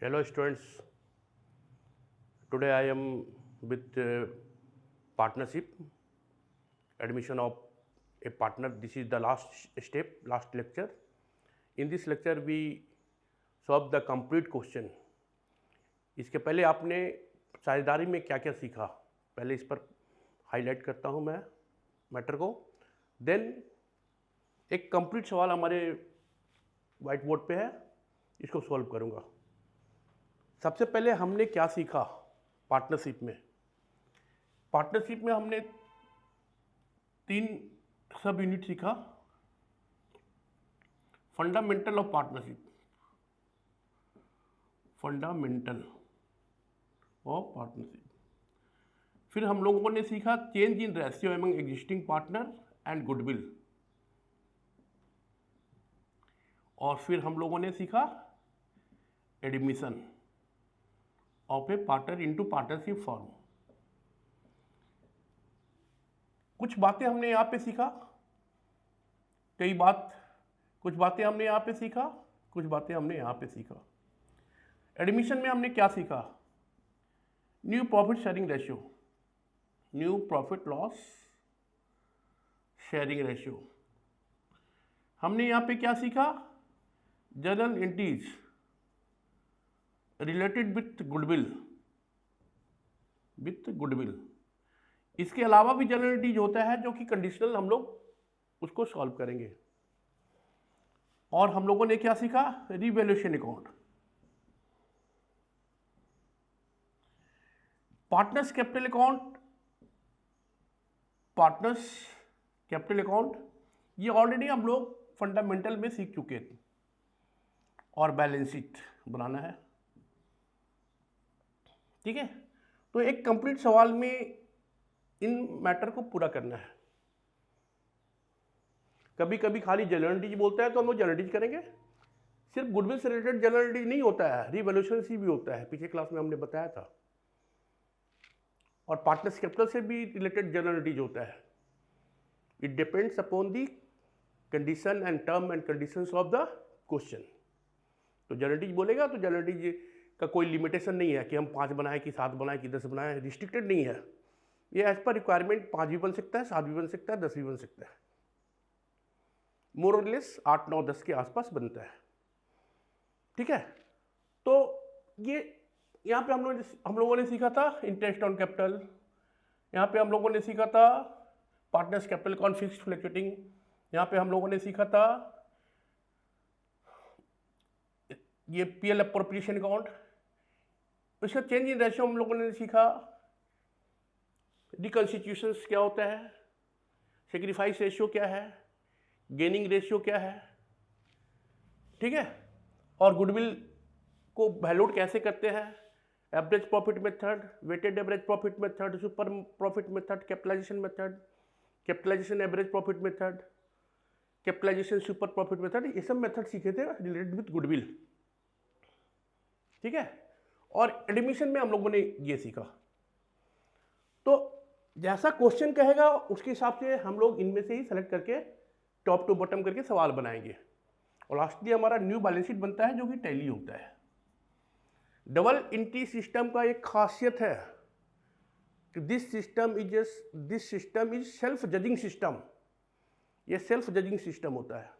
Hello students, today I am with partnership, admission of a partner. This is the last step, last lecture. In this lecture we solve the complete question. इसके पहले आपने साझेदारी में क्या क्या सीखा, पहले इस पर हाईलाइट करता हूँ मैं मैटर को, देन एक कंप्लीट सवाल हमारे वाइट बोर्ड पे है, इसको सॉल्व करूँगा। सबसे पहले हमने क्या सीखा पार्टनरशिप में। पार्टनरशिप में हमने 3 सब यूनिट सीखा। Fundamental of partnership, fundamental of partnership. फिर हम लोगों ने सीखा change in ratio among existing partner and goodwill. और फिर हम लोगों ने सीखा admission of A partner into partnership form. कुछ बातें हमने यहाँ पे सीखा, कुछ बातें हमने यहाँ पे सीखा, कुछ बातें हमने यहाँ पे सीखा। एडमिशन में हमने क्या सीखा? New profit sharing ratio, new profit loss sharing ratio. हमने यहाँ पे क्या सीखा? General entities related with goodwill. इसके अलावा भी जनरल एंटिटीज होता है जो कि कंडीशनल, हम लोग उसको सॉल्व करेंगे। और हम लोगों ने क्या सीखा? Revaluation account, partners capital account, ये ऑलरेडी हम लोग फंडामेंटल में सीख चुके थे। और बैलेंस शीट बनाना है, ठीक है। तो एक कंप्लीट सवाल में इन मैटर को पूरा करना है। कभी कभी खाली जनरल एंटिटीज बोलता है तो हम लोग जनरल एंटिटीज करेंगे। सिर्फ गुडविल से रिलेटेड जनरल एंटिटीज नहीं होता है, रिवैल्यूएशन से भी होता है, पिछले क्लास में हमने बताया था। और पार्टनर्स कैपिटल से भी रिलेटेड जनरल एंटिटीज होता है। It depends upon the condition and term and conditions of the question. तो जनरल एंटिटीज बोलेगा तो जनरल एंटिटीज का कोई लिमिटेशन नहीं है कि हम 5 बनाए कि 7 बनाए कि 10 बनाए, रिस्ट्रिक्टेड नहीं है। ये एज पर रिक्वायरमेंट 5 भी बन सकता है, 7 भी बन सकता है, 10 भी बन सकता है। मोर और लेस 8, 9, 10 के आसपास बनता है, ठीक है। तो ये यहाँ पे हम लोगों ने सीखा था इंटरेस्ट ऑन कैपिटल। यहाँ पे हम लोगों ने सीखा था पार्टनर्स कैपिटल कॉन फिक्स्ड फ्लक्चुएटिंग। यहाँ पे हम लोगों ने सीखा था ये पीएल अप्रोप्रिएशन अकाउंट। इसका चेंज इन रेशियो हम लोगों ने सीखा। रिकंस्टिट्यूशंस क्या होता है, सेक्रीफाइस रेशियो क्या है, गेनिंग रेशियो क्या है, ठीक है। और गुडविल को वैल्यूड कैसे करते हैं, average profit method, weighted average profit method, super profit method, capitalisation method, capitalisation average profit method, capitalisation super profit method, ये सब मेथड सीखे थे रिलेटेड विथ गुडविल, ठीक है। और एडमिशन में हम लोगों ने ये सीखा। तो जैसा क्वेश्चन कहेगा उसके हिसाब से हम लोग इनमें से ही सेलेक्ट करके टॉप टू बॉटम करके सवाल बनाएंगे। और लास्टली हमारा न्यू बैलेंस शीट बनता है जो कि टैली होता है। डबल एंट्री सिस्टम का एक खासियत है कि this system is self judging system. ये सेल्फ जजिंग सिस्टम होता है।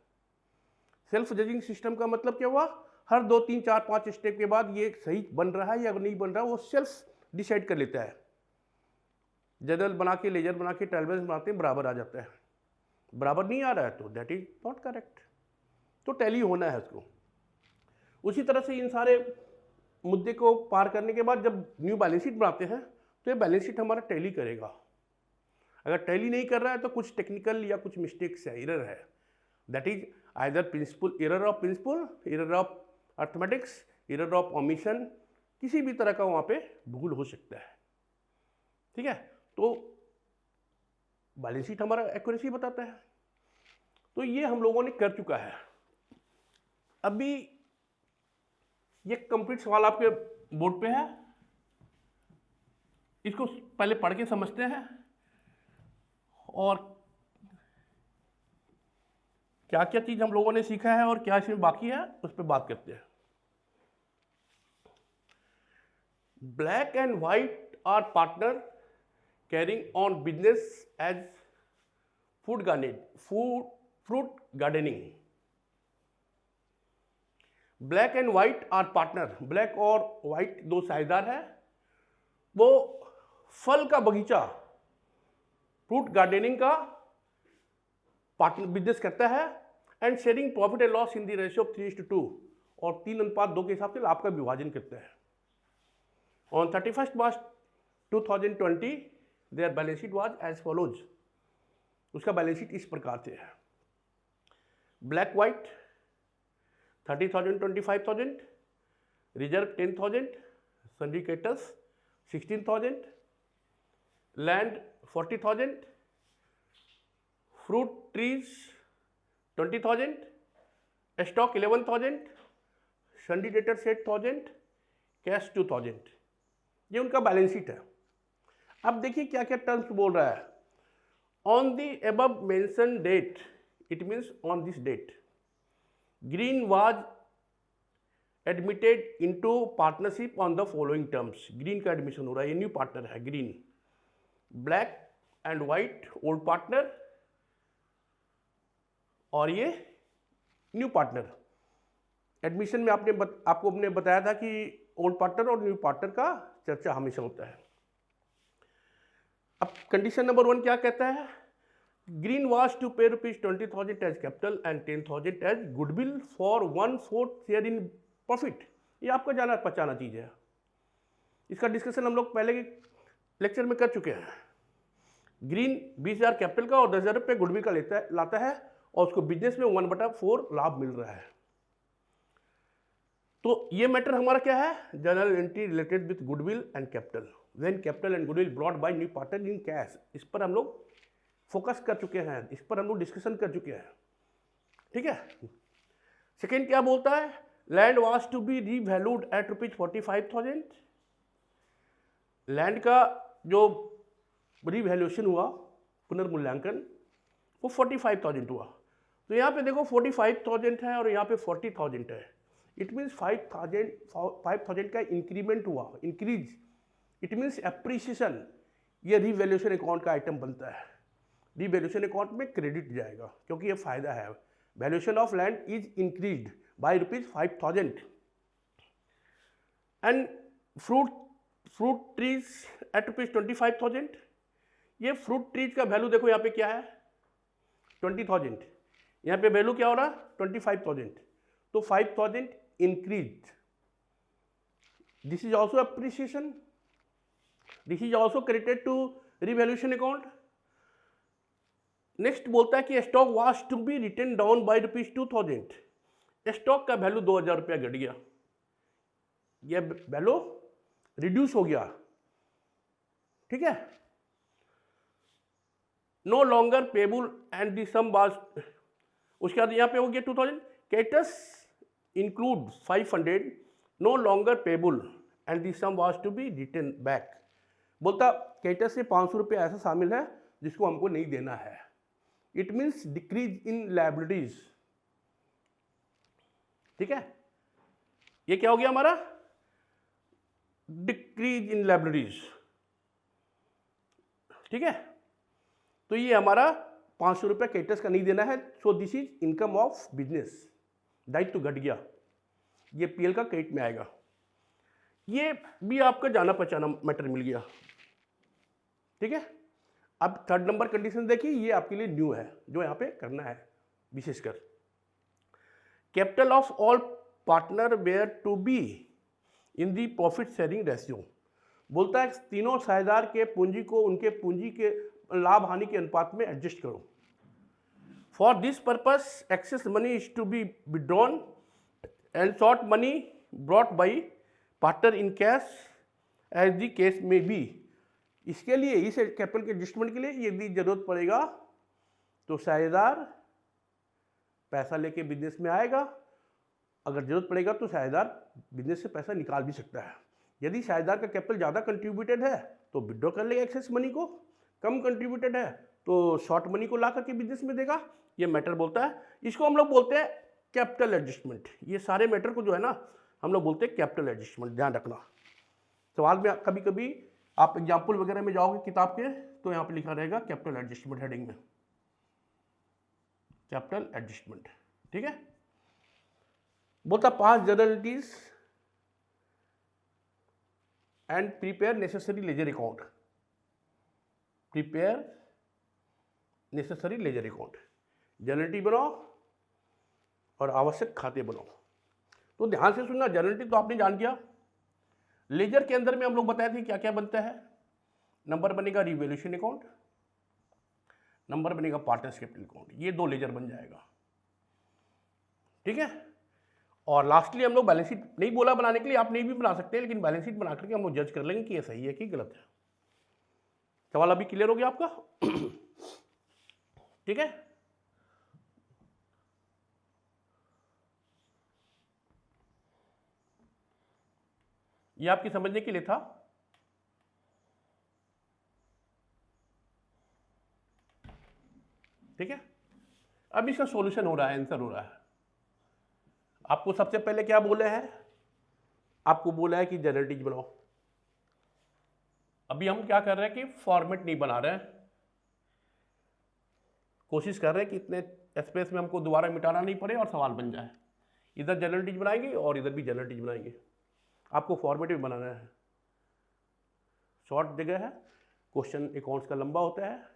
सेल्फ जजिंग सिस्टम का मतलब क्या हुआ? हर 2, 3, 4, 5 स्टेप के बाद ये सही बन रहा है या नहीं बन रहा, वो सेल्फ डिसाइड कर लेता है। जनरल बना के, लेजर बना के, ट्रायल बैलेंस बनाते हैं, बराबर आ जाता है। बराबर नहीं आ रहा है तो दैट इज नॉट करेक्ट। तो टैली होना है उसको। उसी तरह से इन सारे मुद्दे को पार करने के बाद जब न्यू बैलेंस शीट बनाते हैं तो ये बैलेंस शीट हमारा टैली करेगा। अगर टैली नहीं कर रहा है तो कुछ टेक्निकल या कुछ मिस्टेक्स है, एरर है। That is either principle, error of principle, error of arithmetics, error of omission, किसी भी तरह का वहाँ पे भूल हो सकता है, ठीक है। तो बैलेंस शीट हमारा एक्यूरेसी बताता है। तो ये हम लोगों ने कर चुका है। अभी ये कंप्लीट सवाल आपके बोर्ड पे है, इसको पहले पढ़ के समझते हैं और क्या क्या चीज़ हम लोगों ने सीखा है और क्या इसमें बाकी है उस पर बात करते हैं। Black and white are partner carrying on business as fruit gardening. Black and white are partner, black और व्हाइट दो साझेदार हैं, वो फल का बगीचा फ्रूट गार्डनिंग का पार्टनर बिजनेस करता है and sharing profit and loss in the ratio of 3:2 और 3:2 के हिसाब से लाभ का विभाजन करते हैं। On 31 March 2020 their balance sheet was as follows. उसका बैलेंस शीट इस प्रकार से है। Black white 30,000 25,000, reserve 10,000, sundry creditors 16,000, land 40,000, fruit trees 20,000, stock 11,000, sundry creditors 8,000, cash 2,000। ये उनका बैलेंस शीट है। अब देखिए क्या क्या टर्म्स बोल रहा है। On the above mention date, it means on this date, Green was admitted into partnership on the following terms। Green का एडमिशन हो रहा है, ये न्यू पार्टनर है green. Black and white old partner और ये न्यू पार्टनर। एडमिशन में आपको हमने बताया था कि ओल्ड पार्टनर और न्यू पार्टनर का चर्चा हमेशा होता है। अब कंडीशन नंबर 1 क्या कहता है? Green was to pay ₹20,000 as capital and 10,000 as goodwill for 1/4 share in profit। ये आपका जाना पहचाना चीज़ है। इसका डिस्कशन हम लोग पहले के लेक्चर में कर चुके हैं। ग्रीन 20,000 कैपिटल का और 10,000 रुपये गुडविल का लाता है और उसको बिजनेस में 1/4 लाभ मिल रहा है। तो ये मैटर हमारा क्या है? General entry related with goodwill and capital, when capital and goodwill brought by new partner in cash. इस पर हम लोग फोकस कर चुके हैं, इस पर हम लोग डिस्कशन कर चुके हैं। ठीक है। सेकेंड क्या बोलता है? Land was to be revalued at ₹45,000। Land का जो रीवैल्यूएशन हुआ, पुनर्मूल्यांकन, वो 45,000 हुआ। तो यहाँ पे देखो 45,000 है और यहाँ पे 40,000 है। इट मीन्स 5,000 का इंक्रीमेंट हुआ, इंक्रीज। It means appreciation. ये रीवैल्यूएशन अकाउंट का आइटम बनता है। रीवैल्यूएशन अकाउंट में क्रेडिट जाएगा क्योंकि ये फायदा है। Valuation of land is increased by ₹5,000 and fruit trees at ₹25,000। ये फ्रूट ट्रीज का वैल्यू देखो यहाँ पे क्या है? 20,000। यहाँ पे वैल्यू क्या हो रहा है? 25,000। तो 5,000 increase. This is also appreciation. This is also credited to revaluation account. Next बोलता है कि stock was to be written down by ₹2,000। Stock का वैल्यू 2,000 रुपया घट गया, यह वैल्यू रिड्यूस हो गया। ठीक है। No longer payable and the sum was, उसके बाद यहाँ पे हो गया 2,000। कैटस include 500 no longer payable and the sum was to be written back. बोलता कैटस से 500 रुपया ऐसा शामिल है जिसको हमको नहीं देना है। It means decrease in liabilities. ठीक है। ये क्या हो गया हमारा? Decrease in liabilities. ठीक है। तो ये हमारा 500 रुपया कैटस का नहीं देना है। So this is income of business. दायित्व घट गया, ये पीएल का क्रेडिट में आएगा। ये भी आपका जाना पहचाना मैटर मिल गया। ठीक है। अब थर्ड नंबर कंडीशन देखिए, ये आपके लिए न्यू है जो यहाँ पे करना है विशेषकर। Capital of all partner were to be in the profit sharing ratio. बोलता है तीनों साझेदार के पूंजी को उनके पूंजी के लाभ हानि के अनुपात में एडजस्ट करो। For this purpose excess money is to be withdrawn and short money brought by partner in cash as the case may be. इसके लिए, इस कैपिटल के एडजस्टमेंट के लिए यदि जरूरत पड़ेगा तो साझेदार पैसा लेके बिजनेस में आएगा। अगर जरूरत पड़ेगा तो साझेदार बिजनेस से पैसा निकाल भी सकता है। यदि साझेदार का कैपिटल ज़्यादा कंट्रीब्यूटेड है तो विड्रॉ कर लेगा एक्सेस मनी को, कम कंट्रीब्यूटेड है तो शॉर्ट मनी को ला करके बिजनेस में देगा। ये मैटर बोलता है। इसको हम लोग बोलते हैं कैपिटल एडजस्टमेंट। ये सारे मैटर को जो है ना हम लोग बोलते हैं कैपिटल एडजस्टमेंट, ध्यान रखना। सवाल में कभी कभी आप एग्जाम्पल वगैरह में जाओगे किताब के तो यहाँ पे लिखा रहेगा कैपिटल एडजस्टमेंट हेडिंग में, कैपिटल एडजस्टमेंट, ठीक है। बोलता pass journal entries and prepare necessary ledger account, prepare necessary ledger account, journal entry बनाओ और आवश्यक खाते बनाओ। तो ध्यान से सुनना, जनरलिटी तो आपने जान किया। लेजर के अंदर में हम लोग बताए थे क्या क्या बनता है। नंबर बनेगा रिवैल्यूएशन अकाउंट, नंबर बनेगा पार्टनर्स कैपिटल अकाउंट, ये 2 लेजर बन जाएगा, ठीक है। और लास्टली हम लोग बैलेंस शीट नहीं बोला बनाने के लिए, आप नहीं भी बना सकते हैं, लेकिन बैलेंस शीट बना करके हम लोग जज कर लेंगे कि ये सही है कि गलत है। सवाल अभी क्लियर हो गया आपका? ठीक है। ये आपकी समझने के लिए था। ठीक है, अब इसका सॉल्यूशन हो रहा है, आंसर हो रहा है। आपको सबसे पहले क्या बोले हैं, आपको बोला है कि जनरलिटीज बनाओ। अभी हम क्या कर रहे हैं कि फॉर्मेट नहीं बना रहे हैं, कोशिश कर रहे हैं कि इतने स्पेस में हमको दोबारा मिटाना नहीं पड़े और सवाल बन जाए। इधर जनरलिटीज बनाएंगे और इधर भी जनरलिटीज बनाएंगे। आपको फॉर्मेट भी बनाना है, शॉर्ट जगह है, क्वेश्चन अकाउंट्स का लंबा होता है,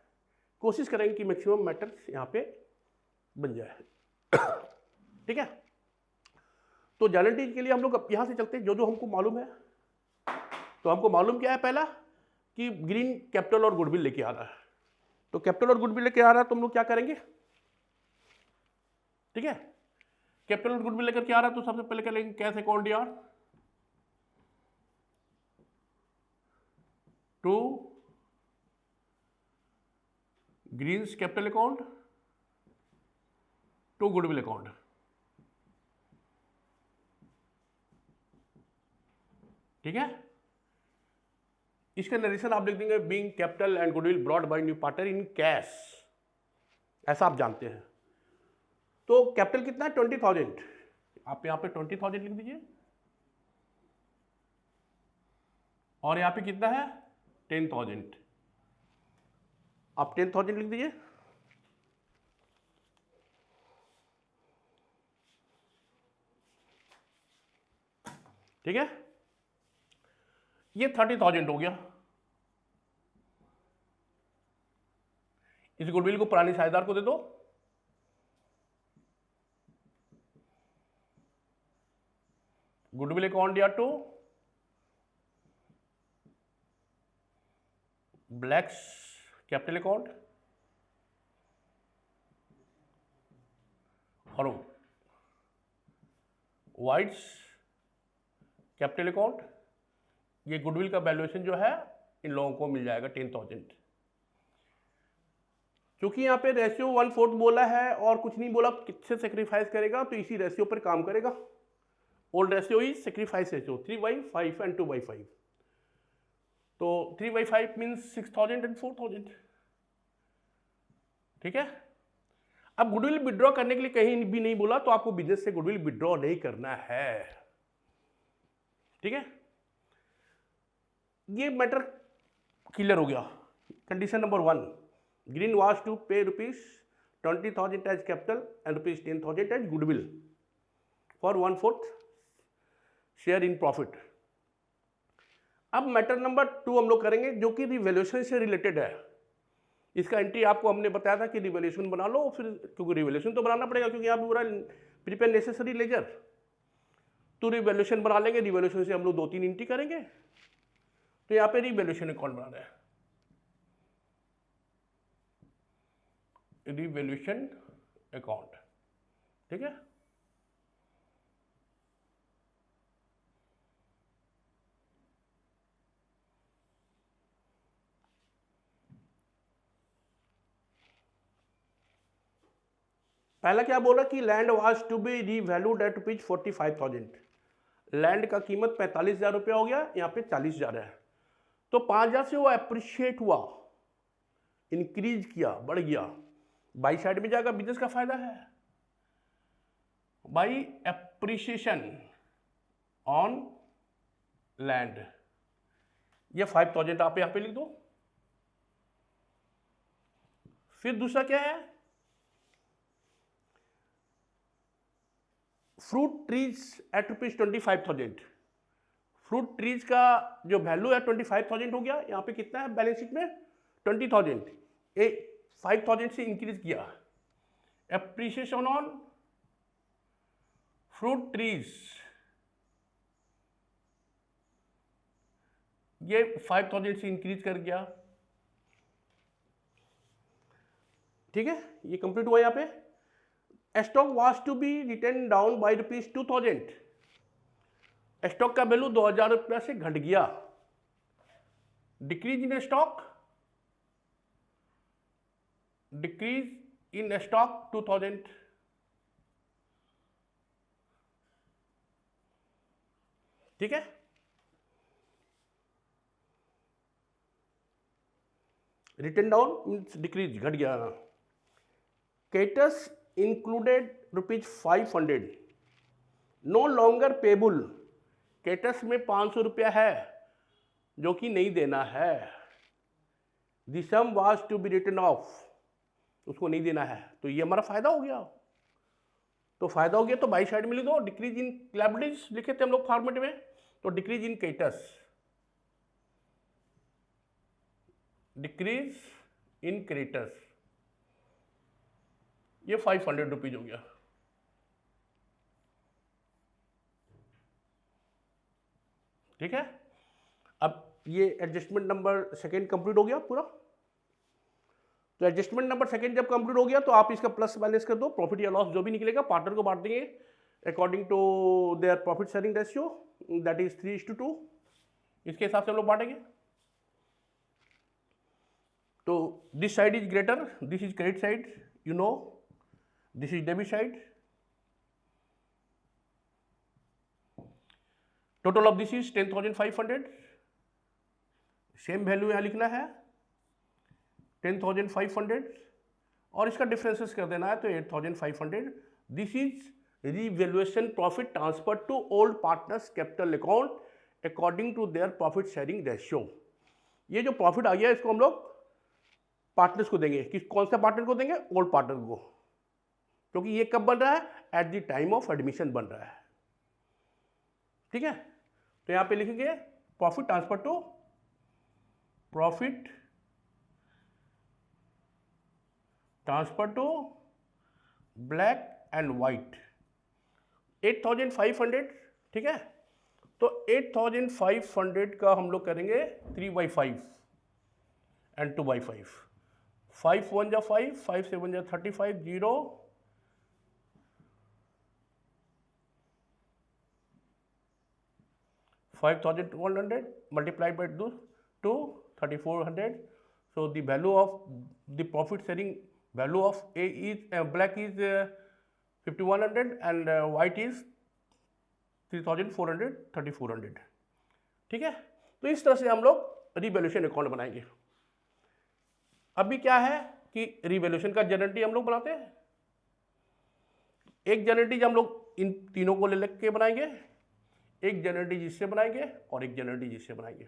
कोशिश करेंगे कि मैक्सिमम मैटर्स यहाँ पे बन जाए। ठीक है, तो जनरलिटीज के लिए हम लोग अब यहाँ से चलते हैं, जो जो हमको मालूम है। तो हमको मालूम क्या है, पहला कि ग्रीन कैपिटल और गुडविल लेके आ रहा है। तो कैपिटल और गुडविल लेके आ रहा है तो हम लोग क्या करेंगे, ठीक है। कैपिटल और गुडविल लेकर के आ रहा है तो सबसे पहले क्या लेंगे, कैश अकाउंट यार to Green's capital account to goodwill account. ठीक है, इसका नरेशन आप लिख देंगे being capital and goodwill brought by new partner in cash, ऐसा आप जानते हैं। तो कैपिटल कितना है 20,000, आप यहां पे 20,000 लिख दीजिए, और यहां पे कितना है 10,000, आप 10,000 लिख दीजिए। ठीक है, ये 30,000 हो गया। इस गुडविल को पुराने साझेदार को दे दो, गुडविल अकाउंट या टू ब्लैक्स कैपिटल अकाउंट और वाइट्स कैपिटल अकाउंट। ये गुडविल का वैल्यूएशन जो है इन लोगों को मिल जाएगा 10,000। क्योंकि यहाँ पे रेशियो 1/4 बोला है और कुछ नहीं बोला किससे सेक्रीफाइस करेगा, तो इसी रेशियो पर काम करेगा। Old ratio he sacrifice ratio 3/5 and 2/5। तो 3/5 मीन्स 6,000 एंड 4,000। ठीक है, अब गुडविल विड्रॉ करने के लिए कहीं भी नहीं बोला, तो आपको बिजनेस से गुडविल विड्रॉ नहीं करना है। ठीक है, ये मैटर क्लियर हो गया। Condition number 1, Green was to pay ₹20,000 as capital and ₹10,000 as goodwill for 1/4 share in profit. अब मैटर नंबर 2 हम लोग करेंगे जो कि रिवैल्यूएशन से रिलेटेड है। इसका एंट्री आपको हमने बताया था कि रिवैल्यूएशन बना लो, फिर क्योंकि रिवैल्यूएशन तो बनाना पड़ेगा, क्योंकि यहाँ पे पूरा प्रिपेयर नेसेसरी लेजर, तो रिवैल्यूएशन बना लेंगे। रिवैल्यूएशन से हम लोग 2-3 एंट्री करेंगे। तो यहाँ पे रिवैल्यूएशन अकाउंट बना रहे हैं, रिवैल्यूएशन अकाउंट। ठीक है, पहला क्या बोला कि land was to be revalued at ₹45,000। Land का कीमत 45,000 रुपया हो गया, यहाँ पे 40,000 है। तो 5,000 से वो अप्रिशिएट हुआ, इंक्रीज किया, बढ़ गया, बाई साइड में जाएगा, बिजनेस का फायदा है। बाई एप्रिसिएशन ऑन लैंड, ये 5000 आप यहाँ पे लिख दो। फिर दूसरा क्या है, fruit trees at ₹25,000। Fruit trees का जो वैल्यू है 25,000 हो गया। यहाँ पे कितना है बैलेंस शीट में 20,000, 5,000 से इंक्रीज किया। एप्रिसिएशन ऑन फ्रूट ट्रीज ये 5,000 से इंक्रीज कर गया। ठीक है, ये कंप्लीट हुआ। यहाँ पे stock was to be return down by ₹2,000। Stock का वैल्यू 2,000 रुपया से घट गया। Decrease in stock, decrease in stock 2,000। ठीक है, रिटर्न डाउन मीन्स डिक्रीज, घट गया। कैटस इंक्लूडेड ₹500 नो लॉन्गर पेबल। कैटस में 500 रुपया है जो कि नहीं देना है। The sum was to be return off, उसको नहीं देना है। तो ये हमारा फायदा हो गया। तो फायदा हो गया तो बाई साइड में लिख दो। डिक्रीज इन लायबिलिटीज लिखे थे हम लोग फॉर्मेट में, तो decrease in कैटस, decrease in creditors, ये 500 रुपीज हो गया। ठीक है, अब ये एडजस्टमेंट नंबर सेकेंड कंप्लीट हो गया पूरा। तो एडजस्टमेंट नंबर सेकेंड जब कंप्लीट हो गया तो आप इसका प्लस माइनस कर दो। प्रॉफिट या लॉस जो भी निकलेगा पार्टनर को बांट देंगे according to their profit sharing ratio, that is 3:2। इसके हिसाब से हम लोग बांटेंगे। तो this side is greater, this is credit side, you know, this is debit side. Total of this is 10,500। Same value यहां लिखना है 10,500 और इसका डिफरेंसेस कर देना है तो 8,500। This is revaluation profit transfer to old partners capital account according to their profit sharing ratio. ये जो प्रॉफिट आ गया इसको हम लोग पार्टनर्स को देंगे। किस कौन सा पार्टनर को देंगे? ओल्ड पार्टनर को, क्योंकि ये कब बन रहा है? At the time of admission बन रहा है। ठीक है, तो यहां पे लिखेंगे profit transfer to, profit transfer to black and white 8,500। ठीक है, तो 8,500 का हम लोग करेंगे 3/5 एंड 2/5। 5 1 जा 5, 5 7 जा 35, 0 5,100 multiplied by 2 3,400. So the value of the profit sharing value of A is black is 5,100 and white is 3,400 3,400। ठीक है, तो इस तरह से हम लोग रिवैल्यूएशन अकाउंट बनाएंगे। अभी क्या है कि रिवैल्यूएशन का जनरल हम लोग बनाते हैं। एक जनरल हम लोग इन तीनों को ले के बनाएंगे, एक जनरल जिससे बनाएंगे और एक जनरल जिससे बनाएंगे।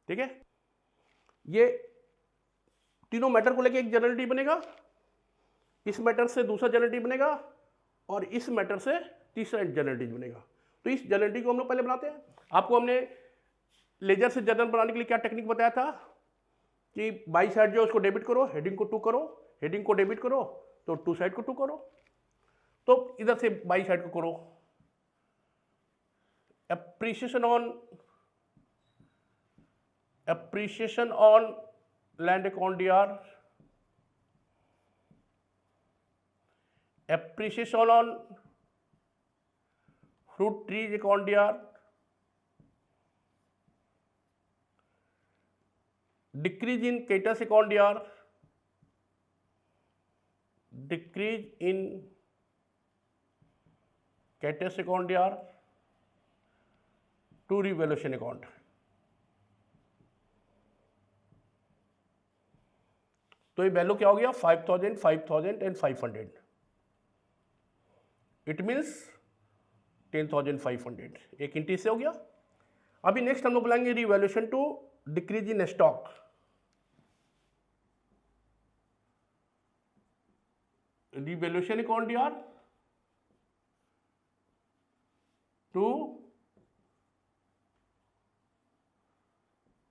ठीक है, ये तीनों मैटर को लेके एक जनरल बनेगा, इस मैटर से दूसरा जनरल बनेगा और इस मैटर से तीसरा जनरल बनेगा। तो इस जनरल को हम लोग पहले बनाते हैं। आपको हमने लेजर से जर्नल बनाने के लिए क्या टेक्निक बताया था कि बाई साइड जो उसको डेबिट करो, हेडिंग को 2 करो, हेडिंग को डेबिट करो तो 2 साइड को 2 करो। तो इधर से बाई साइड को करो। Appreciation on land account DR, appreciation on fruit trees account DR, decrease in कैटस अकाउंट DR, डिक्रीज इन कैटस account DR to revaluation account. तो ये वैल्यू क्या हो गया? 5,000 5,000 एंड 500। इट मीन्स 10,500 एक इंटी से हो गया। अभी नेक्स्ट हम लोग बोलेंगे revaluation to decrease in stock. Revaluation account यार to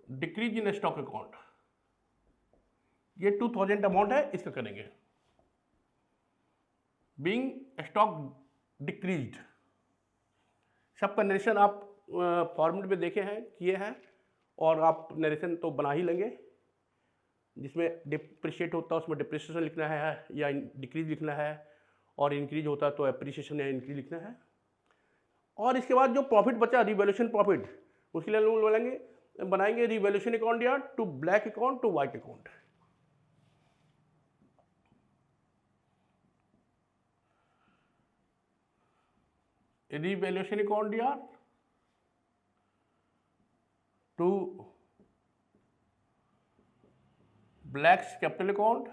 decrease in stock account, ये 2000 अमाउंट है, इसका करेंगे। बीइंग स्टॉक डिक्रीज्ड, सबका नरेशन आप फॉर्मेट में देखे हैं, किए हैं, और आप नरेशन तो बना ही लेंगे। जिसमें डिप्रिशिएट होता है उसमें डिप्रिसिएशन लिखना है या डिक्रीज लिखना है, और इंक्रीज होता है तो एप्रिसिएशन या इंक्रीज लिखना है। और इसके बाद जो प्रॉफिट बचा रिवैल्यूएशन प्रॉफिट, उसके लिए लोग बोलेंगे बनाएंगे रिवैल्यूएशन अकाउंट या to black account to white account. Revaluation account या to black capital account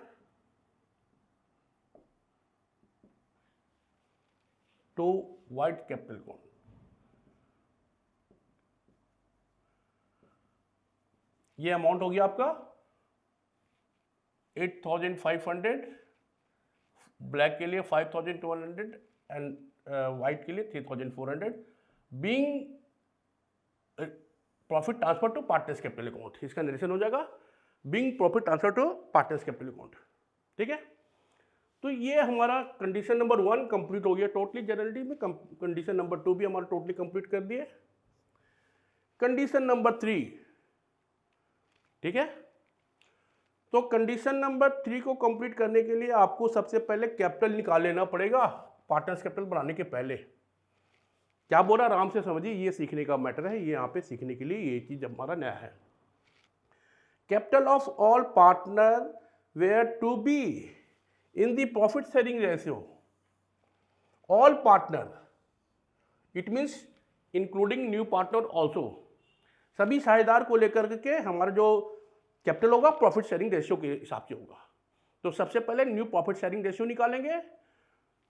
to white capital account. ये अमाउंट हो गया आपका 8500, ब्लैक के लिए 5200 एंड व्हाइट के लिए 3400, being profit transfer to partners capital account. इसका नरेशन हो जाएगा being profit transfer to partners capital account. ठीक है, तो ये हमारा कंडीशन नंबर 1 कंप्लीट हो गया टोटली जनरलिटी में। कंडीशन नंबर 2 भी हमारा टोटली कंप्लीट कर दिए। कंडीशन नंबर 3, ठीक है, तो कंडीशन नंबर 3 को कंप्लीट करने के लिए आपको सबसे पहले कैपिटल निकाल लेना पड़ेगा पार्टनर्स कैपिटल बनाने के पहले। क्या बोल रहा, आराम से समझिए, ये सीखने का मैटर है, ये यहाँ पे सीखने के लिए ये चीज हमारा नया है। Capital of all partner were to be in the profit sharing ratio, all partner, it means including new partner also. सभी साझेदार को लेकर के हमारा जो कैपिटल होगा प्रॉफिट शेयरिंग रेशियो के हिसाब से होगा। तो सबसे पहले न्यू प्रॉफिट शेयरिंग रेशियो निकालेंगे,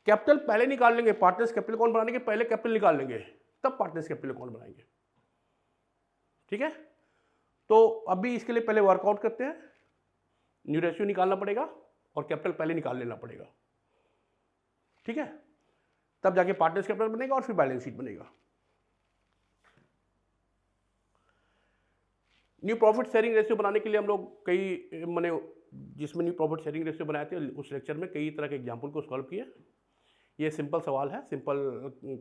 कैपिटल पहले निकाल लेंगे, पार्टनर्स कैपिटल अकाउंट बनाने के पहले कैपिटल निकाल लेंगे, तब पार्टनर्स कैपिटल अकाउंट बनाएंगे। ठीक है, तो अभी इसके लिए पहले वर्कआउट करते हैं। न्यू रेशियो निकालना पड़ेगा और कैपिटल पहले निकाल लेना पड़ेगा। ठीक है, तब जाके पार्टनर्स कैपिटल बनेगा और फिर बैलेंस शीट बनेगा। न्यू प्रॉफिट शेयरिंग रेशियो बनाने के लिए हम लोग कई मैंने जिसमें न्यू प्रॉफिट शेयरिंग रेशियो बनाए थे उस लेक्चर में कई तरह के एग्जाम्पल को सॉल्व किया। ये सिंपल सवाल है, सिंपल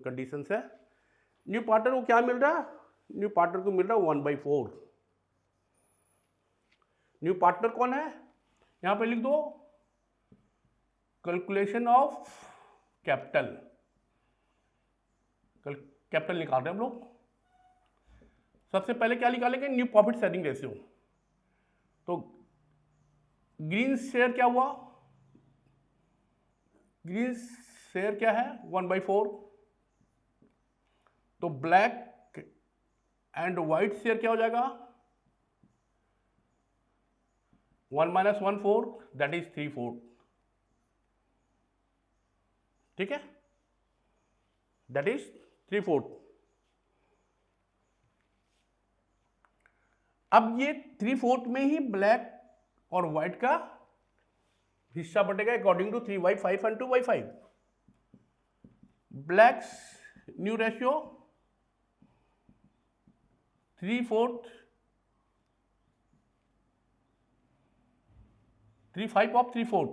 कंडीशंस है। न्यू पार्टनर को क्या मिल रहा है? न्यू पार्टनर को मिल रहा है 1/4। न्यू पार्टनर कौन है? यहां पे लिख दो कैलकुलेशन ऑफ कैपिटल। कैपिटल निकाल रहे हैं हम लोग। सबसे पहले क्या निकालेंगे? New profit sharing ratio. तो ग्रीन शेयर क्या हुआ? ग्रीन शेयर क्या है? 1/4। तो ब्लैक एंड व्हाइट शेयर क्या हो जाएगा? 1 - 1/4 दैट इज 3/4। ठीक है, दैट इज 3/4। अब ये 3/4 में ही ब्लैक और व्हाइट का हिस्सा बटेगा according to 3/5 and 2/5। Black's new ratio 3/4 3/5 of 3/4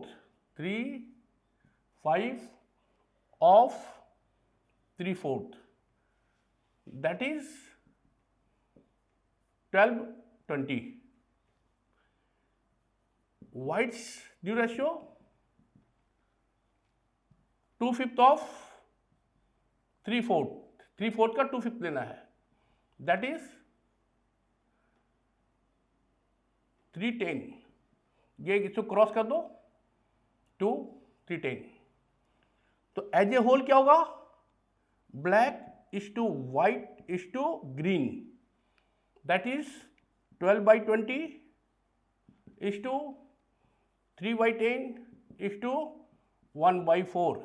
3/5 of 3/4 that is 12/20. White's new ratio 2/5 of 3/4 3/4 का 2/5 लेना है, that is 3/10। ये इसको क्रॉस कर दो 2 3/10। तो एज ए होल क्या होगा? Black is to white is to green, that is 12/20 is to 3/10 is to 1/4।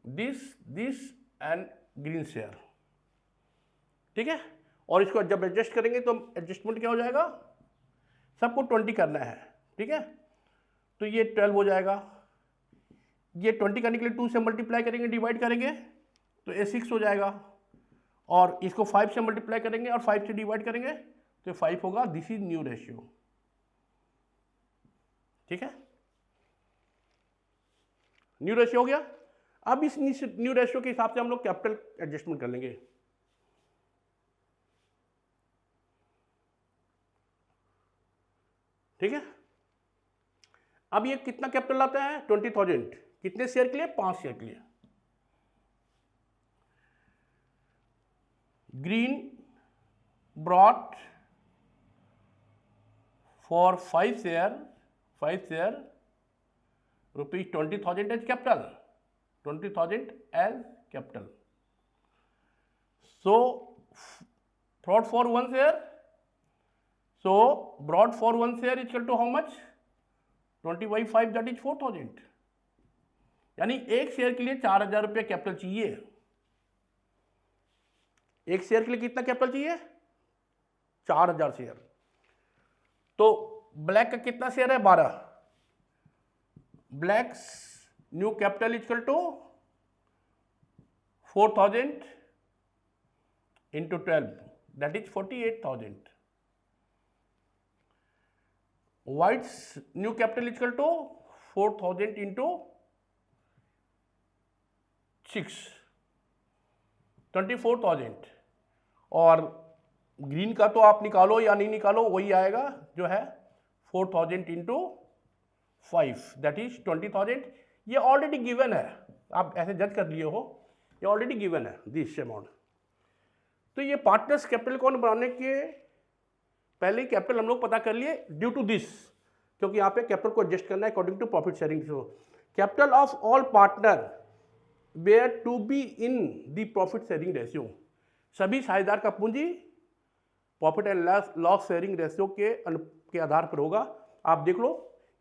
This and green share. ठीक है, और इसको जब एडजस्ट करेंगे तो एडजस्टमेंट क्या हो जाएगा, सबको 20 करना है, ठीक है। तो ये 12 हो जाएगा, ये 20 करने के लिए 2 से मल्टीप्लाई करेंगे, डिवाइड करेंगे तो ये 6 हो जाएगा, और इसको 5 से मल्टीप्लाई करेंगे और 5 से डिवाइड करेंगे तो 5 होगा। दिस इज न्यू रेशियो, ठीक है, न्यू रेशियो हो गया। अब इस न्यू रेशियो के हिसाब से हम लोग कैपिटल एडजस्टमेंट कर लेंगे। ठीक है, अब ये कितना कैपिटल आता है 20,000, कितने शेयर के लिए, 5 शेयर के लिए। Green brought for 5 share rupees 20,000 as capital, 20,000 as capital. So brought for 1 share, so brought for 1 share is equal to how much, 20/5, that is 4,000। यानी एक शेयर के लिए 4,000 रुपये कैपिटल चाहिए। एक शेयर के लिए कितना कैपिटल चाहिए, 4,000 शेयर। तो ब्लैक का कितना शेयर है, 12। Black's new capital is equal to 4,000 into 12, that is 48,000। White's new capital is equal to 4,000 into 6, 24,000। और ग्रीन का तो आप निकालो या नहीं निकालो वही आएगा जो है 4,000 इंटू 5, दैट इज 20,000। ये ऑलरेडी गिवन है, आप ऐसे जज कर लिए हो, ये ऑलरेडी गिवन है दिस अमाउंट। तो ये पार्टनर्स कैपिटल कौन बनाने के पहले ही कैपिटल हम लोग पता कर लिए ड्यू टू दिस, क्योंकि यहाँ पे कैपिटल को एडजस्ट करना है according to profit sharing. Capital of all partner were to be in the profit sharing ratio, सभी साझेदार का पूंजी profit and loss sharing ratio के आधार पर होगा। आप देख लो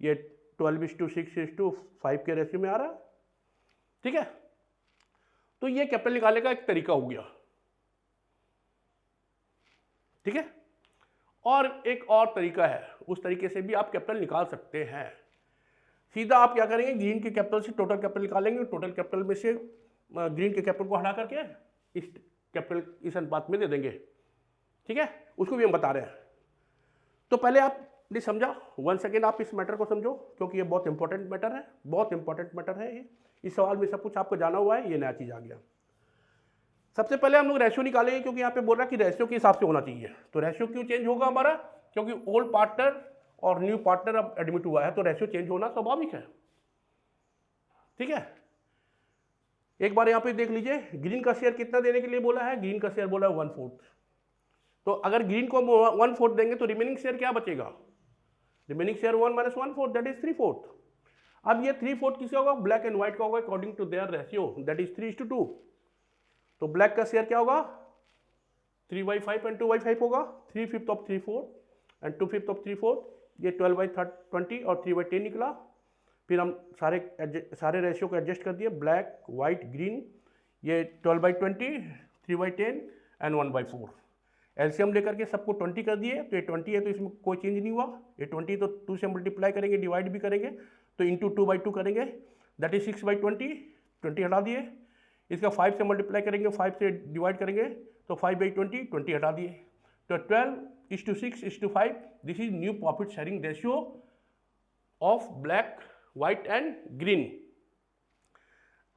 ये 12:6:5 के रेशियो में आ रहा है, ठीक है। तो ये कैपिटल निकालने का एक तरीका हो गया, ठीक है। और एक और तरीका है, उस तरीके से भी आप कैपिटल निकाल सकते हैं। सीधा आप क्या करेंगे, ग्रीन के कैपिटल से टोटल कैपिटल निकालेंगे, टोटल कैपिटल में से ग्रीन के कैपिटल को हटा करके इस कैपिटल इस अनुपात में दे देंगे, ठीक है। उसको भी हम बता रहे हैं। तो पहले आपने समझा, 1 सेकेंड आप इस मैटर को समझो, क्योंकि ये बहुत इंपॉर्टेंट मैटर है, बहुत इंपॉर्टेंट मैटर है ये। इस सवाल में सब कुछ आपको जाना हुआ है, ये नया चीज़ आ गया। सबसे पहले हम लोग रेशियो निकालेंगे, क्योंकि यहाँ पे बोल रहा है कि रेशियो के हिसाब से होना चाहिए। तो रेशियो क्यों चेंज होगा हमारा, क्योंकि ओल्ड पार्टनर और न्यू पार्टनर अब एडमिट हुआ है, तो रेशियो चेंज होना स्वाभाविक है, ठीक है। एक बार यहाँ पे देख लीजिए, ग्रीन का शेयर कितना देने के लिए बोला है, ग्रीन का शेयर बोला है 1/4। तो अगर ग्रीन को 1/4 देंगे तो रिमेनिंग शेयर क्या बचेगा, रिमेनिंग शेयर 1 - 1/4 दैट इज 3/4। अब ये 3/4 किसका होगा, ब्लैक एंड व्हाइट का होगा according to their ratio, that is 3:2। तो ब्लैक का शेयर क्या होगा, 3/5 एंड 2/5 होगा, 3/5 ऑफ 3/4 एंड 2/5 ऑफ 3/4, ये 12/20 और 3/10 निकला। फिर हम सारे रेशियो को एडजस्ट कर दिए, ब्लैक वाइट ग्रीन, ये 12/20, 3/10 एंड 1/4। एलसीएम लेकर के सबको 20 कर दिए, तो ये 20 है तो इसमें कोई चेंज नहीं हुआ। ये 20 तो 2 से मल्टीप्लाई करेंगे, डिवाइड भी करेंगे, तो इंटू 2/2 करेंगे, दैट इज 6/20, 20 हटा दिए। इसका 5 से मल्टीप्लाई करेंगे, 5 से डिवाइड करेंगे, तो 5/20, 20 हटा दिए। तो 12:6:5, this is new profit sharing ratio of black white and green.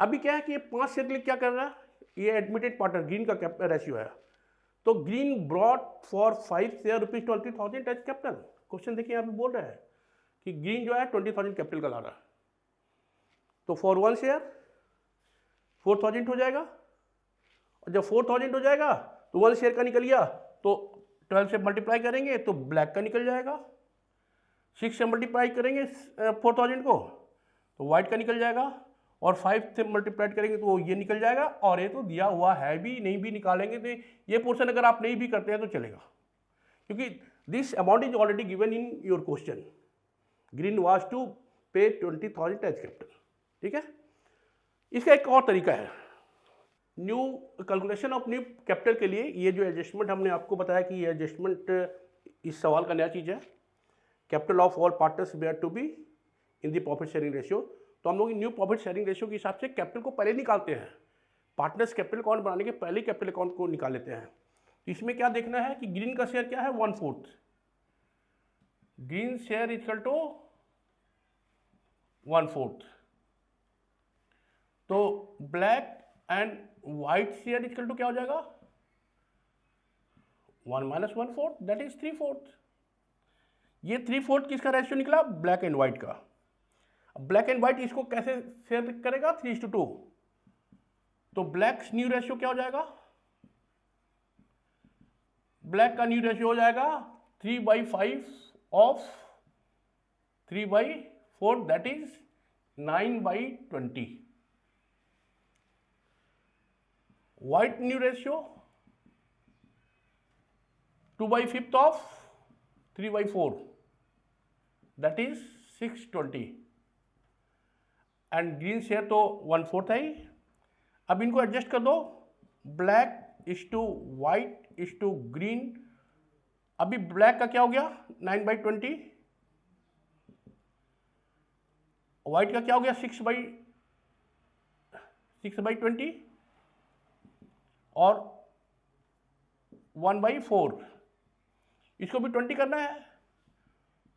अभी क्या है कि ये 5 शेयर के लिए क्या कर रहा है, ये एडमिटेड पार्टनर ग्रीन का रेशियो है। तो Green brought for 5 share rupees 20,000 as capital. Question देखिए यहाँ पे बोल रहा है कि ग्रीन जो है 20,000 कैपिटल का ला रहा है। तो फॉर 1 शेयर 4,000 हो जाएगा, और जब 4,000 हो जाएगा तो 1 शेयर का निकल गया, तो 12 से मल्टीप्लाई करेंगे तो ब्लैक का निकल जाएगा, 6 से मल्टीप्लाई करेंगे 4,000 को तो वाइट का निकल जाएगा, और 5 से मल्टीप्लाई करेंगे तो ये निकल जाएगा। और ये तो दिया हुआ है भी, नहीं भी निकालेंगे तो ये पोर्शन अगर आप नहीं भी करते हैं तो चलेगा, क्योंकि this amount is already given in your question. Green was to pay 20,000 as capital, ठीक है। इसका एक और तरीका है, new calculation of new capital के लिए ये जो एडजस्टमेंट हमने आपको बताया कि ये एडजस्टमेंट इस सवाल का नया चीज़ है, capital of all partners were to be in the profit sharing ratio. तो हम लोग न्यू प्रॉफिट शेयरिंग रेशियो के हिसाब से कैपिटल को पहले निकालते हैं, पार्टनर्स कैपिटल अकाउंट बनाने के पहले कैपिटल अकाउंट को निकाल लेते हैं। तो इसमें क्या देखना है कि ग्रीन का शेयर क्या है 1/4, ग्रीन शेयर इक्वल टू 1/4, तो Black and White share equal to क्या हो जाएगा 1 - 1/4 दैट इज 3/4। ये 3/4 किसका रेशियो निकला, ब्लैक एंड व्हाइट का। ब्लैक एंड व्हाइट इसको कैसे शेयर करेगा 3:2, तो ब्लैक न्यू रेशियो क्या हो जाएगा, ब्लैक का न्यू रेशियो हो जाएगा 3/5 of 3/4 that is 9/20। White new ratio 2/5 of 3/4 that is 6/20 and green share तो 1/4 है ही। अब इनको एडजस्ट कर दो, Black is to white is to Green. अभी ब्लैक का क्या हो गया 9/20, व्हाइट का क्या हो गया 6/20 और 1/4, इसको भी 20 करना है,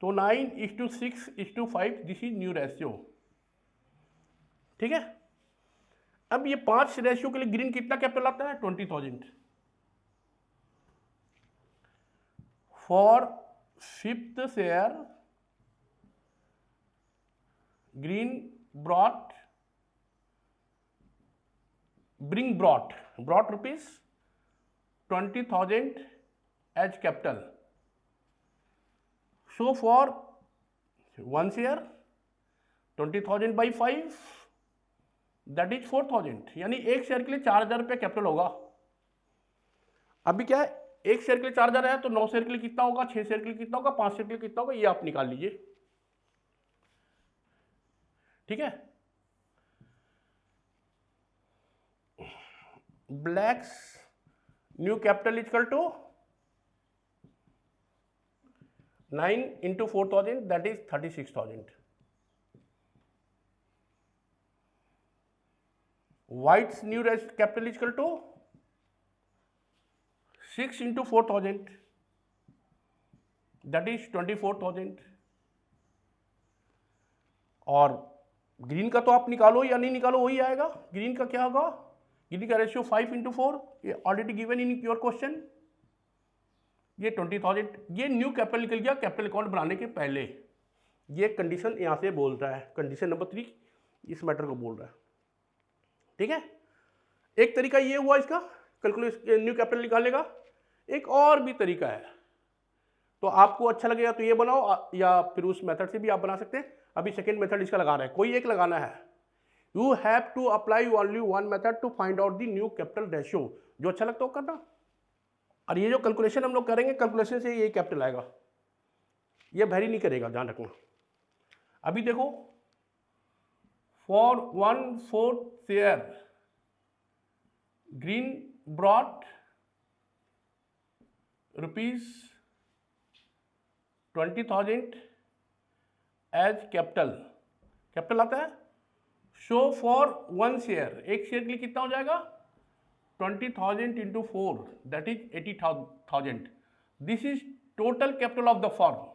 तो 9:6:5 दिस इज न्यू रेशियो। ठीक है, अब ये 5 रेशियो के लिए ग्रीन कितना कैपिटल आता है 20,000। For 5th share Green brought rupees 20,000 as capital. So for 1 share 20,000 by 5 that is 4,000, यानी एक शेयर के लिए 4,000 रुपये कैपिटल होगा। अभी क्या है, एक शेयर के लिए 4,000 है तो 9 शेयर के लिए कितना होगा, 6 शेयर के लिए कितना होगा, 5 शेयर के लिए कितना होगा, ये आप निकाल लीजिए। ठीक है, Black's new capital equal to 9 × 4,000 that is 36,000। White's new capital is equal to 6 × 4,000 that is 24,000। और ग्रीन का तो आप निकालो या नहीं निकालो वही आएगा। ग्रीन का क्या होगा, ग्रीन का रेशियो 5 × 4, ये already given in your question, ये 20,000। ये न्यू कैपिटल निकल गया कैपिटल अकाउंट बनाने के पहले। ये कंडीशन यहाँ से बोल रहा है, कंडीशन नंबर 3 इस मैटर को बोल रहा है। ठीक है, एक तरीका ये हुआ इसका कैलकुलेशन न्यू कैपिटल निकालने का। एक और भी तरीका है, तो आपको अच्छा लगेगा तो ये बनाओ या फिर उस मेथड से भी आप बना सकते हैं। अभी सेकेंड मेथड इसका लगा रहे हैं, कोई एक लगाना है। You have to apply only one method to find out the new capital ratio, जो अच्छा लगता हो करना। और ये जो कैलकुलेशन हम लोग करेंगे, कैलकुलेशन से ये कैपिटल आएगा, ये वेरी नहीं करेगा, ध्यान रखना। अभी देखो, for 1/4 share Green brought ₹20,000 as capital आता है। शो फॉर 1 शेयर, एक शेयर के लिए कितना हो जाएगा 20,000 × 4 that is 80,000। This is total capital of the firm.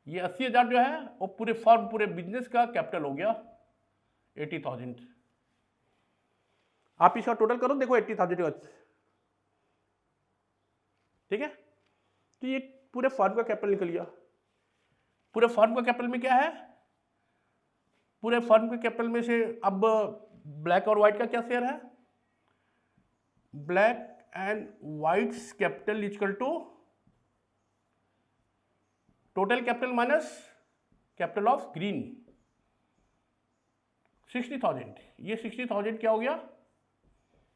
ये 80,000 जो है वो पूरे फर्म पूरे बिजनेस का कैपिटल हो गया 80,000। आप इसका टोटल करो, देखो 80,000। ठीक है, तो ये पूरे फर्म का कैपिटल निकल गया। पूरे फर्म का कैपिटल में क्या है, पूरे फर्म के कैपिटल में से अब ब्लैक और व्हाइट का क्या शेयर है, Black and White's capital equal to total capital minus capital of Green 60,000। ये 60,000 क्या हो गया,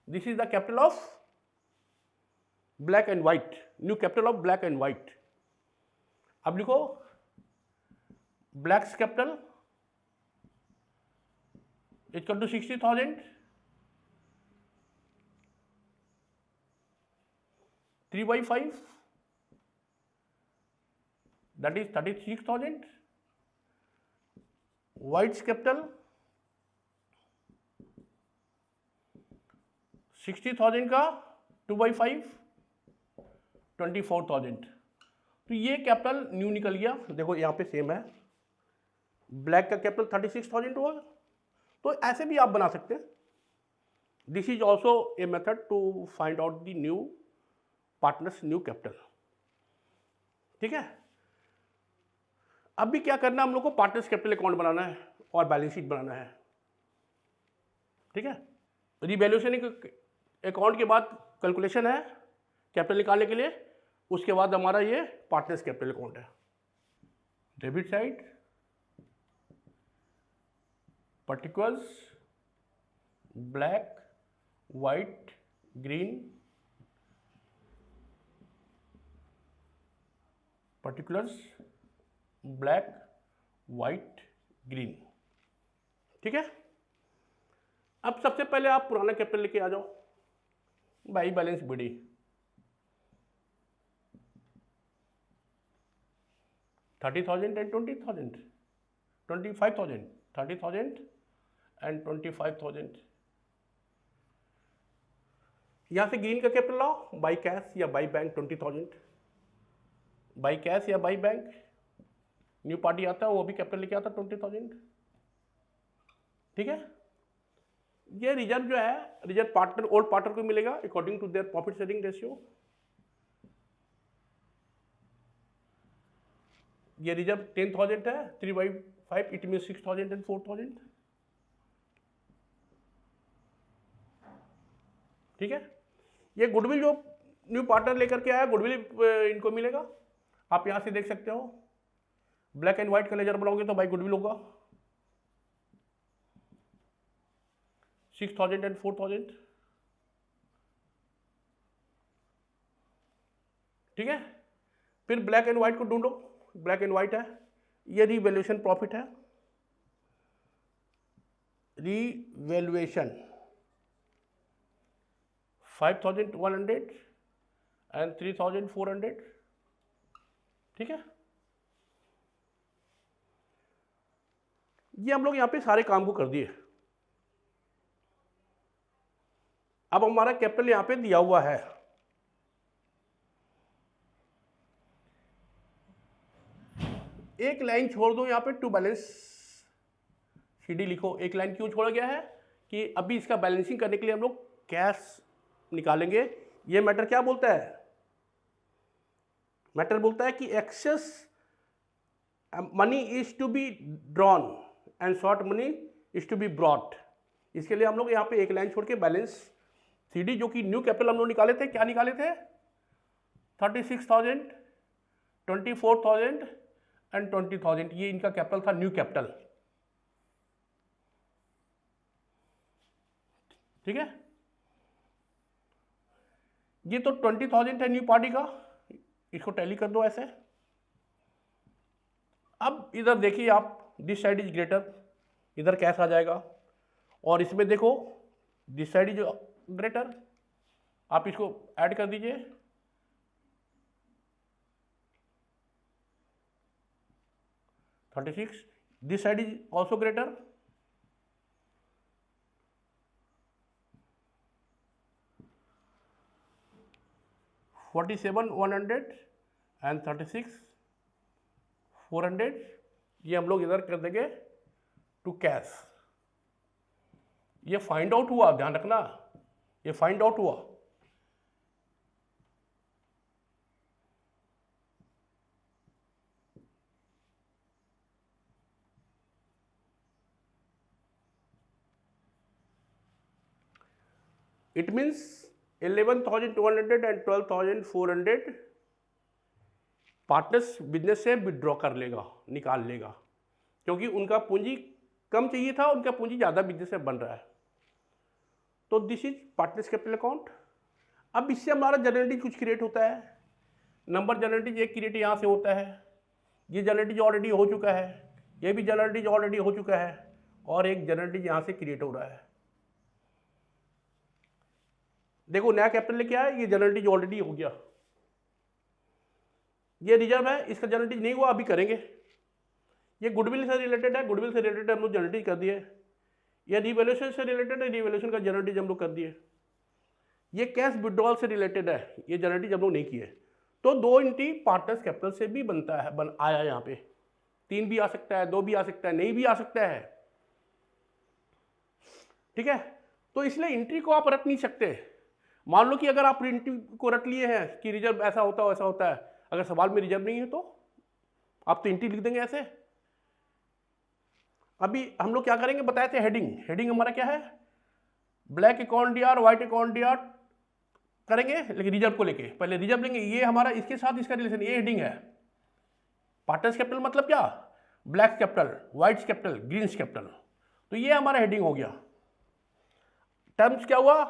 this is the capital of Black and White, new capital of Black and White. अब लिखो Black's capital equal to 60,000 3/5, that is 36,000. White's capital 60,000 का 2/5 24,000। तो ये capital new निकल गया। देखो यहाँ पे सेम है, ब्लैक का कैपिटल 36,000 हुआ। तो ऐसे भी आप बना सकते हैं। This is also a method to find out the new partners new capital. ठीक है, अब भी क्या करना है, हम लोग को पार्टनर्स कैपिटल अकाउंट बनाना है और बैलेंस शीट बनाना है। ठीक है, रिवैल्यूएशन अकाउंट के बाद कैलकुलेशन है कैपिटल निकालने के लिए, उसके बाद हमारा ये पार्टनर्स कैपिटल अकाउंट है। Debit side particulars black white green, particulars black white green. ठीक है, अब सबसे पहले आप पुराना कैपिटल लेके आ जाओ by balance BD. $30,000 and $20,000, $25,000, $30,000 and $25,000। यहां से ग्रीन का कैपिटल लाओ बाई कैश या बाई बैंक 20,000, बाई कैश या बाई बैंक। न्यू पार्टी आता है वो भी कैपिटल लेके आता 20,000। ठीक है, ये रिजर्व जो है, रिजर्व पार्टनर ओल्ड पार्टनर को मिलेगा according to their profit sharing ratio. ये रिजर्व 10,000 है, 3/5 इट मीन 6,000 and 4,000। ठीक है, ये गुडविल जो न्यू पार्टनर लेकर के आया, गुडविल इनको मिलेगा। आप यहां से देख सकते हो, ब्लैक एंड व्हाइट का लेजर बनाओगे तो बाई गुडविल होगा 6,000 and 4,000। ठीक है, फिर ब्लैक एंड व्हाइट को ढूंढो, ब्लैक एंड व्हाइट है, ये रीवैल्यूएशन प्रॉफिट है। Revaluation 5,100 and 3,400। ठीक है, ये हम लोग यहां पे सारे काम को कर दिए। अब हमारा कैपिटल यहां पे दिया हुआ है। एक लाइन छोड़ दो यहां पे टू बैलेंस सीडी लिखो। एक लाइन क्यों छोड़ा गया है कि अभी इसका बैलेंसिंग करने के लिए हम लोग कैश निकालेंगे। ये मैटर क्या बोलता है, मैटर बोलता है कि excess money is to be drawn and short money is to be brought. इसके लिए हम लोग यहाँ पे एक लाइन छोड़ के बैलेंस सीडी, जो कि न्यू कैपिटल हम लोग निकाले थे, क्या निकाले थे 36,000, 24,000 एंड 20,000। ये इनका कैपिटल था, न्यू कैपिटल। ठीक है, ये तो 20,000 है न्यू पार्टी का, इसको टैली कर दो ऐसे। अब इधर देखिए आप, दिस साइड इज ग्रेटर, इधर कैश आ जाएगा। और इसमें देखो दिस साइड इज ग्रेटर, आप इसको ऐड कर दीजिए। This side is also greater. $47,100 and $36,400। ये हम लोग इधर कर देंगे टू कैश। ये फाइंड आउट हुआ, ध्यान रखना, ये फाइंड आउट हुआ। It means 11,200 and 12,400 partners business से विड्रॉ कर लेगा, निकाल लेगा, क्योंकि उनका पूंजी कम चाहिए था, उनका पूंजी ज़्यादा बिजनेस से बन रहा है। तो this is partners capital account. अब इससे हमारा जनरलिटी कुछ क्रिएट होता है। नंबर जनरलिटी एक क्रिएट यहाँ से होता है, ये जनरलिटी ऑलरेडी हो चुका है, ये भी जनरलिटी ऑलरेडी हो चुका है, और एक जनरलिटी यहाँ से क्रिएट हो रहा है। देखो नया कैपिटल लेके आया, ये जनरलिटी ऑलरेडी हो गया, ये रिजर्व है, इसका जनरेटिव नहीं हुआ, अभी करेंगे। ये गुडविल से रिलेटेड है, गुडविल से रिलेटेड हम लोग जनरेटिव कर दिए। ये रिवैल्यूएशन से रिलेटेड है, रिवैल्यूएशन का जनरेटिव हम लोग कर दिए। ये कैश विड्रॉल से रिलेटेड है, ये जनरेटिव हम लोग नहीं किए। तो 2 एंट्री पार्टनर्स कैपिटल से भी बनता है, आया यहाँ पे। 3 भी आ सकता है, 2 भी आ सकता है, नहीं भी आ सकता है, ठीक है। तो इसलिए एंट्री को आप रख नहीं सकते। मान लो कि अगर आप एंट्री को रख लिए हैं कि रिजर्व ऐसा होता है वैसा होता है, अगर सवाल में रिजर्व नहीं है तो आप तो एंट्री लिख देंगे ऐसे। अभी हम लोग क्या करेंगे, बताए थे हेडिंग। हेडिंग हमारा क्या है, black account DR, white account DR करेंगे, लेकिन रिजर्व को लेके पहले रिजर्व लेंगे। ये हमारा इसके साथ इसका रिलेशन, ये हेडिंग है। पार्टनर्स कैपिटल मतलब क्या, black capital, white capital, green capital. तो ये हमारा हेडिंग हो गया। टर्म्स क्या हुआ,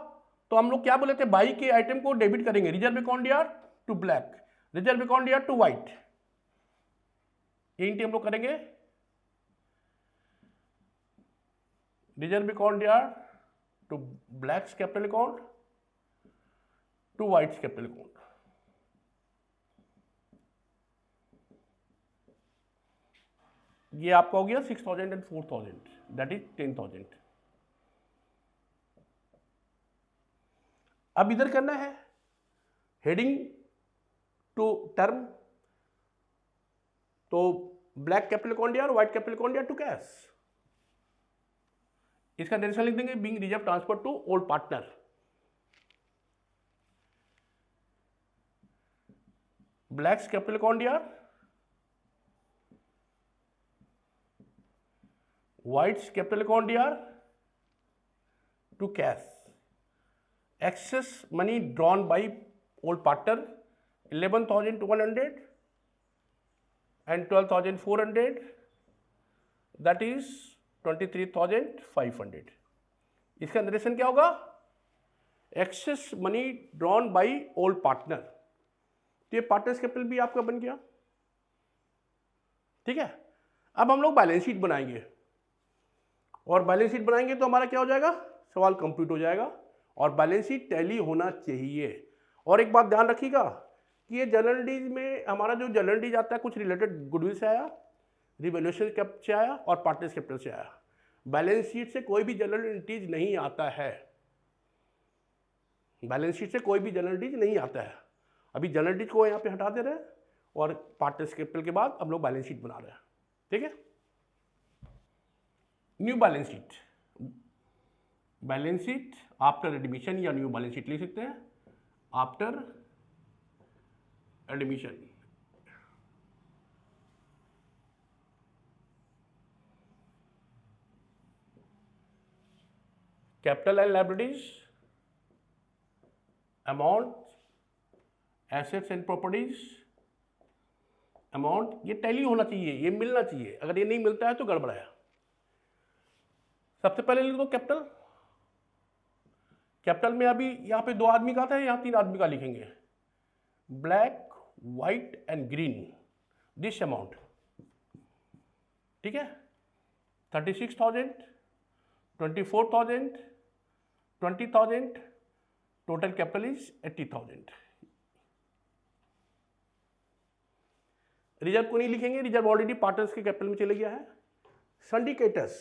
तो हम लोग क्या बोले थे, बाई के आइटम को डेबिट करेंगे, reserve account DR to Black, reserve account DR to White, ये एंट्री हम लोग करेंगे। Reserve account DR to black capital account to white capital account. ये आपका हो गया 6,000 एंड 4,000, दैट इज 10,000। अब इधर करना है हेडिंग टू टर्म, तो Black capital account DR, White capital account DR to cash. इसका डायरेक्शन लिख देंगे, being reserve transfer to old partner. Black's capital account DR, White's capital account DR to cash. Excess money drawn by old partner 11,100 and 12,400, that is 23,500। इसका narration क्या होगा, excess money drawn by old partner. तो ये partners capital भी आपका बन गया, ठीक है। अब हम लोग बैलेंस शीट बनाएंगे, और बैलेंस शीट बनाएंगे तो हमारा क्या हो जाएगा, सवाल कंप्लीट हो जाएगा। और बैलेंस शीट टैली होना चाहिए। और एक बात ध्यान रखिएगा कि ये जनरल डीज में हमारा जो जनरल डीज आता है, कुछ रिलेटेड गुडविल से आया, रिवैल्यूएशन कैपिटल से आया और पार्टनर्स कैपिटल से आया। बैलेंस शीट से कोई भी जनरल एंट्रीज नहीं आता है, बैलेंस शीट से कोई भी जनरल डीज नहीं आता है। अभी जनरल डीज को यहाँ पे हटा दे रहे हैं और पार्टनर्स कैपिटल के बाद हम लोग बैलेंस शीट बना रहे हैं, ठीक है। New balance sheet, balance sheet after admission या न्यू बैलेंस शीट लिख सकते हैं, after admission. Capital and liabilities, amount, assets and properties, amount, ये टैली होना चाहिए, ये मिलना चाहिए। अगर ये नहीं मिलता है तो गड़बड़ है। सबसे पहले लिख दो कैपिटल। कैपिटल में अभी यहाँ पे 2 आदमी का था, यहाँ 3 आदमी का लिखेंगे, black, white and green, this amount, ठीक है। 36,000, 24,000, 20,000, टोटल कैपिटल इज 80,000। रिजर्व को नहीं लिखेंगे, रिजर्व ऑलरेडी पार्टनर्स के कैपिटल में चले गया है। सिंडिकेटर्स,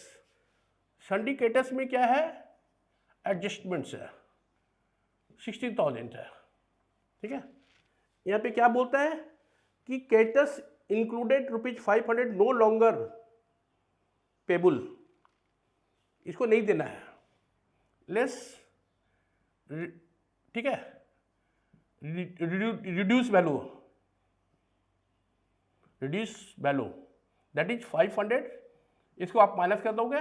सिंडिकेटर्स में क्या है, एडजस्टमेंट्स है, 16,000 है, ठीक है। यहाँ पे क्या बोलता है कि केटस इंक्लूडेड ₹500 नो लॉन्गर पेबल, इसको नहीं देना है, लेस, ठीक है, रिड्यूस वैल्यू, दैट इज 500, इसको आप माइनस कर दोगे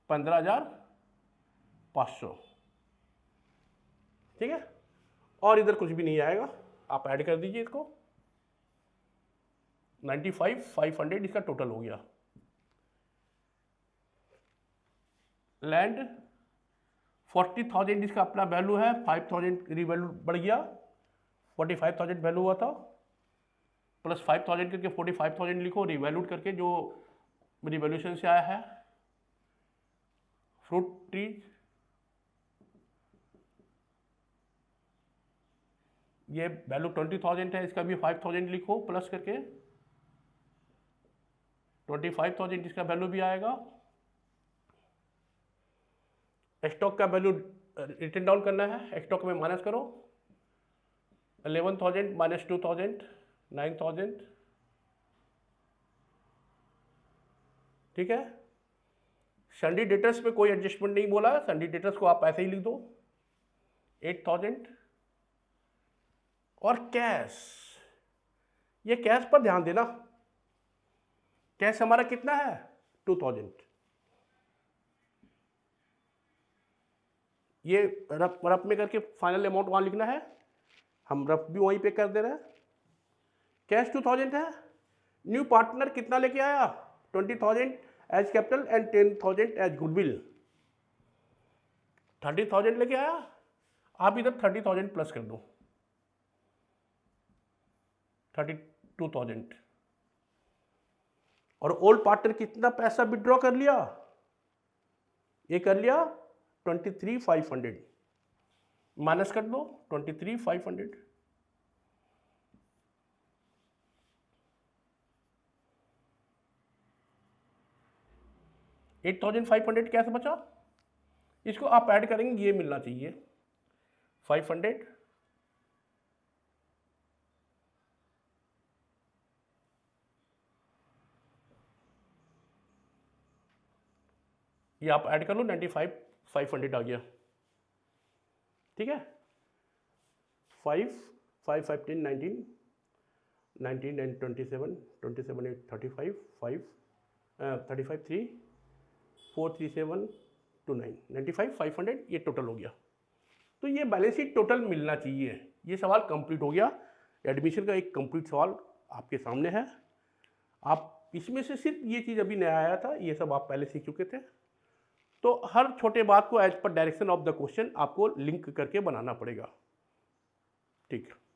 15,500, ठीक है। और इधर कुछ भी नहीं आएगा, आप ऐड कर दीजिए इसको, 95,500 इसका टोटल हो गया। लैंड 40,000 इसका अपना वैल्यू है, 5,000 रिवैल्यू बढ़ गया, 45,000 वैल्यू हुआ था, प्लस 5,000 करके 45,000 लिखो, रिवैल्यूट करके जो रिवैल्यूशन से आया है। फ्रूट ट्रीज ये वैल्यू 20,000 है, इसका भी 5,000 लिखो प्लस करके, 25,000 इसका वैल्यू भी आएगा। स्टॉक का वैल्यू रिटर्न डाउन करना है, स्टॉक में माइनस करो, 11,000 माइनस 2,000 9,000, ठीक है। सन्डी डेटर्स में कोई एडजस्टमेंट नहीं बोला, सन्डी डेटर्स को आप ऐसे ही लिख दो 8,000। और कैश, ये कैश पर ध्यान देना, कैश हमारा कितना है 2,000। ये रफ में करके फाइनल अमाउंट वहां लिखना है, हम रफ भी वहीं पे कर दे रहे हैं। कैश 2,000 है, न्यू पार्टनर कितना लेके आया 20,000 as capital and 10,000 as goodwill, 30,000 लेके आया। आप इधर 30,000 प्लस कर दो, 32,000। और ओल्ड पार्टनर कितना पैसा विड्रॉ कर लिया, ये कर लिया 23,500, माइनस कर दो 23,500। 8,500 कैसे बचा, इसको आप ऐड करेंगे, ये मिलना चाहिए 500, ये आप ऐड कर लो 95,500 आ गया, ठीक है। 5 5 5 10 19 19 and 27 27 8 35 5 35 3 4 3 7 2 9 95,500 ये टोटल हो गया। तो ये बैलेंस शीट टोटल मिलना चाहिए। ये सवाल कंप्लीट हो गया, एडमिशन का एक कंप्लीट सवाल आपके सामने है। आप इसमें से सिर्फ ये चीज़ अभी नया आया था, ये सब आप पहले सीख चुके थे। तो हर छोटे बात को as per direction of the question आपको लिंक करके बनाना पड़ेगा, ठीक है।